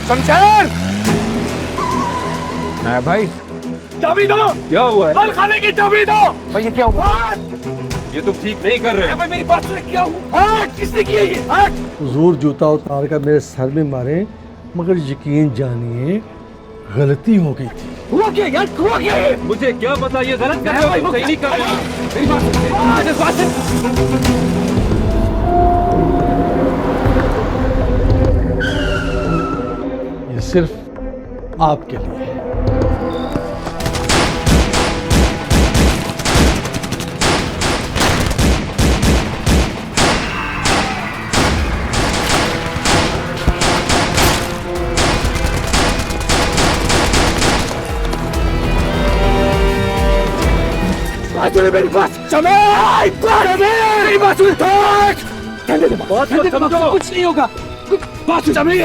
शमशेर! है भाई, चाबी दो। क्या हुआ है? फल खाने की चाबी दो। भाई ये क्या हुआ? ये तुम ठीक नहीं कर रहे हो। भाई मेरी बात सुन, क्या हुआ? किसने किया ये? हुजूर जूता उतार कर मेरे सर में मारे, मगर यकीन जानिए गलती हो गई थी। हुआ क्या यार? हुआ क्या ये? मुझे क्या पता, ये गलत कर रहे हो, सही नहीं कर रहे हो। मेरी बात सुन। ये सिर्फ आपके लिए है। मेरी बात मेरी बात सुन। बात समझो, कुछ नहीं होगा। बात सुन मेरी।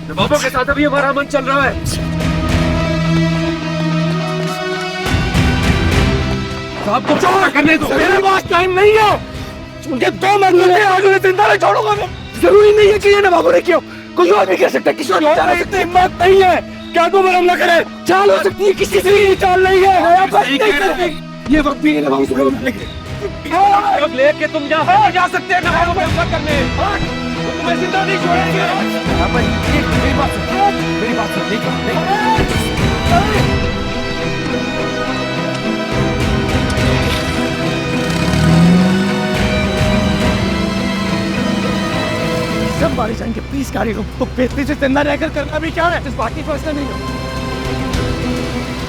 बाबू के साथ अभी हमारा मन चल रहा है। आपको चौड़ा करने दो। मेरे पास टाइम नहीं है। उनके 2 महीने आगे जिंदा नहीं छोड़ूंगा मैं। जरूरी नहीं है कि ये नवाबों ने क्यों, कोई और भी कर सकता है। किसी और इतनी हिम्मत नहीं है क्या तुम हमला करे? चाल हो सकती है, किसी से भी चाल नहीं है। ये वक्त भी नवाबों से अब लेके तुम जा सकते हैं नवाबों पे हमला करने। तुम्हें जिंदा नहीं छोड़ेंगे। मेरी बात सुन, मेरी बात सुन। सब मारे जाएंगे, प्लीज गाड़ी रोक। तो बेहतरी से जिंदा रहकर करना भी क्या है? इस बात की फैसला नहीं हो।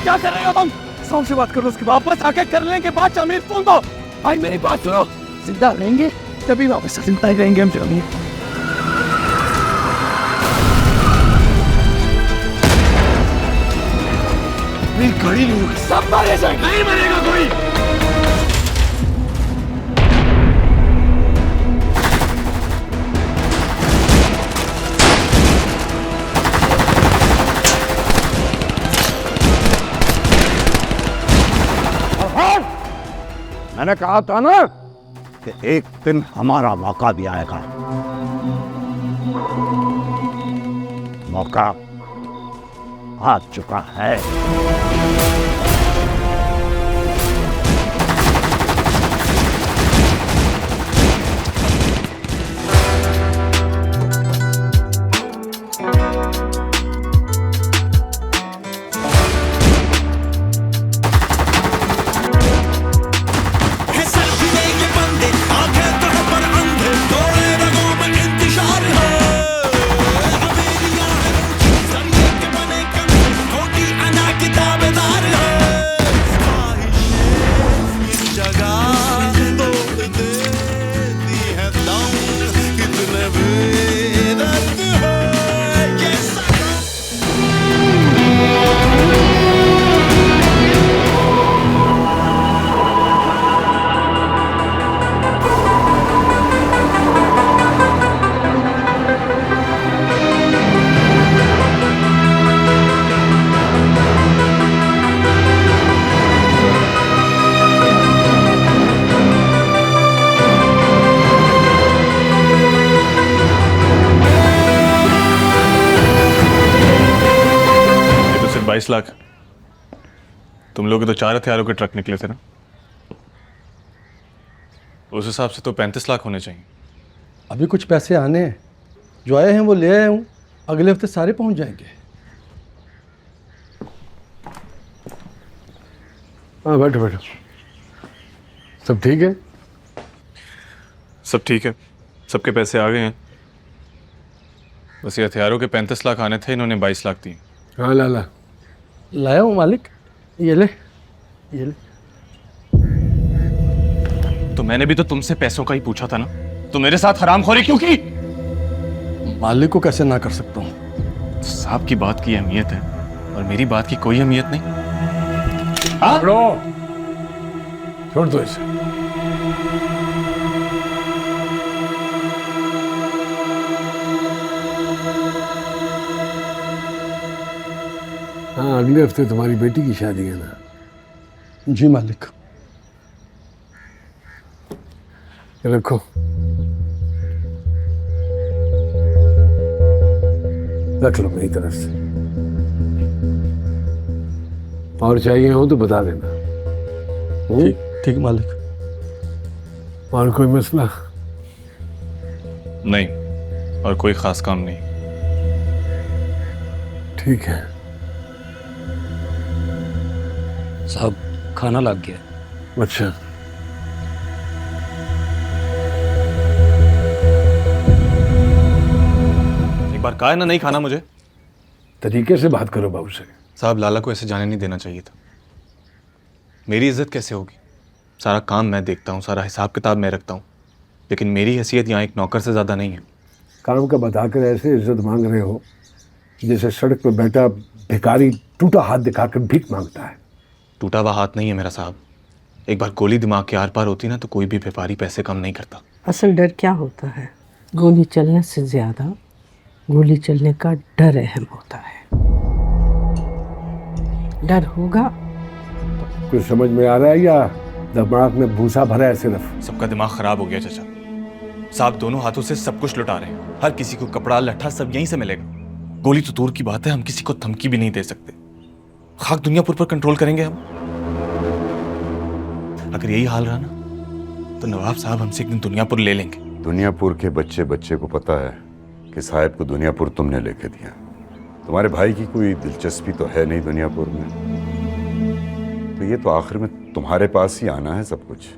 क्या कर रहे हो तुम? साउंड से बात करो, उसके वापस आके कर लेने के बाद जमीर फोन दो। भाई मेरी बात सुनो, जिंदा रहेंगे तभी वापस जिंदा ही रहेंगे हम जमीर। गाड़ी नहीं होगी, सब मारे जाएंगे। नहीं मरेगा कोई। मैंने कहा था ना कि एक दिन हमारा मौका भी आएगा। मौका आ चुका है। सिर्फ 22 लाख। तुम लोग तो 4 हथियारों के ट्रक निकले थे ना, उस हिसाब से तो 35 लाख होने चाहिए। अभी कुछ पैसे आने हैं, जो आए हैं वो ले आया हूँ, अगले हफ्ते सारे पहुँच जाएंगे। हाँ बैठो बैठो। सब ठीक है? सब ठीक है, सबके पैसे आ गए हैं। बस ये हथियारों के 35 लाख आने थे, इन्होंने 22 लाख दिए। हाँ ला लाया हूँ मालिक, ये ले ये ले। तो मैंने भी तो तुमसे पैसों का ही पूछा था ना, तो मेरे साथ हरामखोरी क्यों की? मालिक को कैसे ना कर सकता हूँ? साहब की बात की अहमियत है और मेरी बात की कोई अहमियत नहीं। छोड़ दो इसे। हाँ अगले हफ्ते तुम्हारी बेटी की शादी है ना? जी मालिक। रखो। रख लो मेरी तरफ से। और चाहिए हो तो बता देना। ठीक मालिक। और कोई मसला? नहीं, और कोई ख़ास काम नहीं। ठीक है। साहब खाना लग गया। अच्छा, एक बार कहा है ना नहीं खाना मुझे। तरीके से बात करो बाबू से। साहब लाला को ऐसे जाने नहीं देना चाहिए था। मेरी इज्जत कैसे होगी? सारा काम मैं देखता हूँ, सारा हिसाब किताब मैं रखता हूँ, लेकिन मेरी हैसियत यहाँ एक नौकर से ज़्यादा नहीं है। काम का बताकर ऐसे इज्जत मांग रहे हो जैसे सड़क पर बैठा भिखारी टूटा हाथ दिखाकर भीख मांगता है। टूटा हुआ हाथ नहीं है मेरा साहब। एक बार गोली दिमाग के आर पार होती ना तो कोई भी व्यापारी पैसे कम नहीं करता। असल डर क्या होता है? गोली चलने से ज्यादा गोली चलने का डर अहम होता है। डर होगा। कुछ समझ में आ रहा है या दिमाग में भूसा भरा है सिर्फ? सबका दिमाग खराब हो गया चाचा साहब। दोनों हाथों से सब कुछ लुटा रहे हैं। हर किसी को कपड़ा लट्ठा सब यहीं से मिलेगा। गोली तो दूर की बात है, हम किसी को धमकी भी नहीं दे सकते। खाक दुनियापुर पर कंट्रोल करेंगे हम? अगर यही हाल रहा ना तो नवाब साहब हमसे एक दिन दुनियापुर ले लेंगे। दुनियापुर के बच्चे बच्चे को पता है कि साहब को दुनियापुर तुमने लेके दिया। तुम्हारे भाई की कोई दिलचस्पी तो है नहीं दुनियापुर में, तो ये तो आखिर में तुम्हारे पास ही आना है सब कुछ।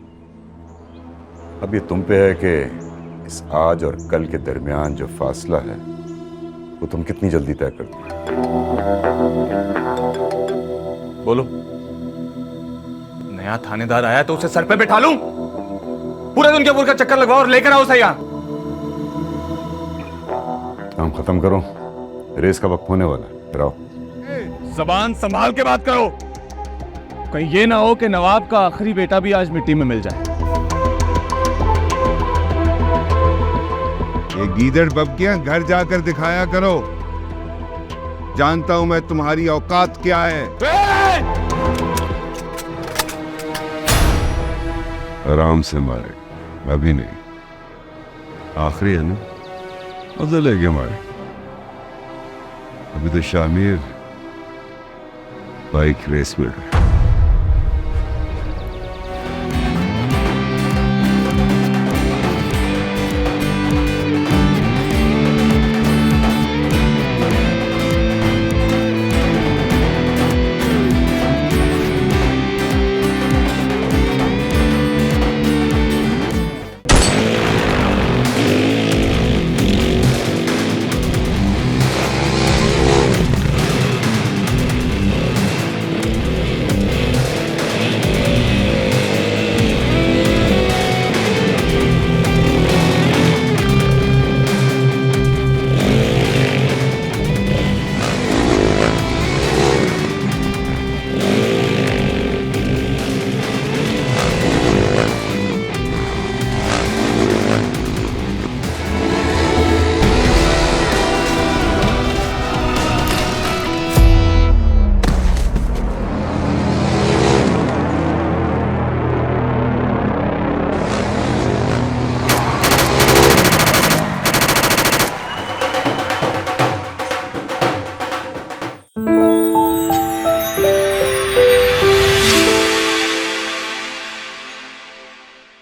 अब ये तुम पे है कि इस आज और कल के दरमियान जो फासला है वो तुम कितनी जल्दी तय कर दो। बोलो, नया थानेदार आया तो उसे सर पे बैठा लूं? पूरा दुनियापुर का चक्कर लगवाओ और लेकर आओ उसे यहां। काम खत्म करो, रेस का वक्त होने वाला है। फिर आओ। जबान संभाल के बात करो। कहीं ये ना हो कि नवाब का आखिरी बेटा भी आज मिट्टी में मिल जाए। ये गीदड़ बब्कियां घर जाकर दिखाया करो। जानता हूं मैं तुम्हारी औकात क्या है। आराम से मारे, अभी नहीं। आखिरी है ना, मजा लेके मारे। अभी तो शामिर बाइक रेस में है।